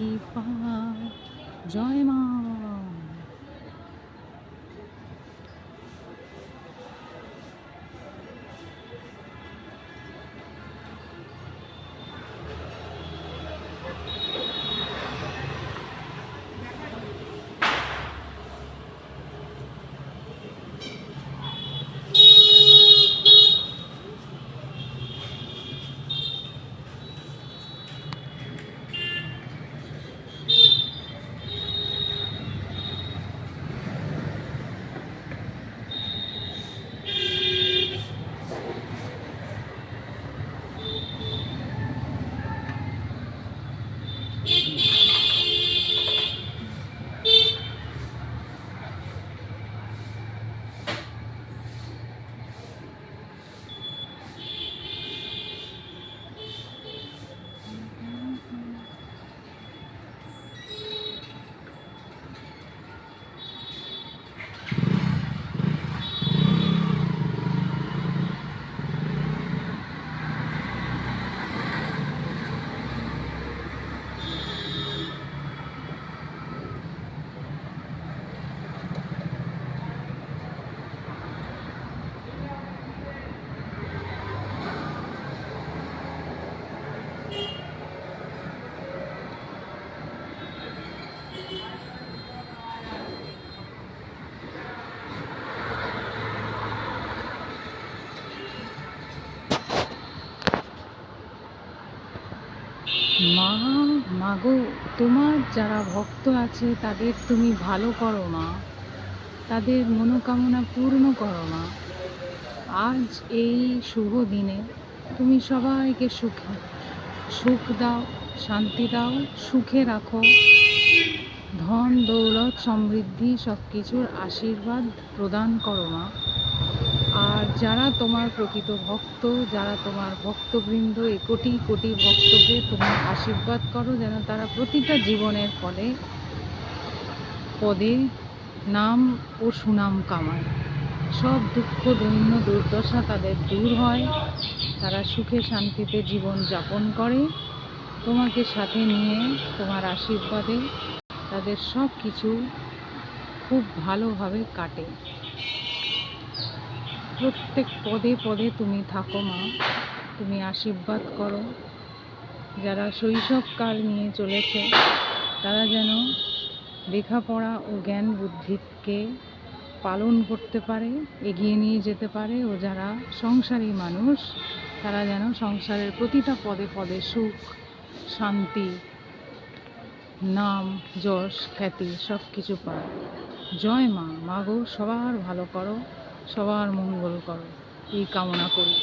কি পায়। জয় মা। মা, মাগো, তোমার যারা ভক্ত আছে তাদের তুমি ভালো করো মা, তাদের মনোকামনা পূর্ণ করো মা। আজ এই শুভ দিনে তুমি সবাইকে সুখ দাও, শান্তি দাও, সুখে রাখো। ধন দৌলত সমৃদ্ধি সব কিছুর আশীর্বাদ প্রদান করো মা। আর যারা তোমার প্রকৃত ভক্ত, যারা তোমার ভক্তবৃন্দ, এই কোটি কোটি ভক্তকে তুমি আশীর্বাদ করো যেন তারা প্রতিটা জীবনের পদে নাম ও সুনাম কামায়। সব দুঃখ দৈন্য দুর্দশা তাদের দূর হয়, তারা সুখে শান্তিতে জীবন যাপন করে। তোমাকে সাথে নিয়ে তোমার আশীর্বাদে তাদের সব কিছু খুব ভালোভাবে কাটে। প্রত্যেক পদে পদে তুমি থাকো মা, তুমি আশীর্বাদ করো। যারা শৈশবকাল নিয়ে চলেছে তারা যেন লেখাপড়া ও জ্ঞান বুদ্ধিকে পালন করতে পারে, এগিয়ে নিয়ে যেতে পারে। ও যারা সংসারী মানুষ তারা যেন সংসারের প্রতিটা পদে পদে সুখ, শান্তি, নাম, যশ, খ্যাতি সব কিছু পায়। জয় মা। মাগো, সবার ভালো করো, সবার মঙ্গল করো, এই কামনা করি।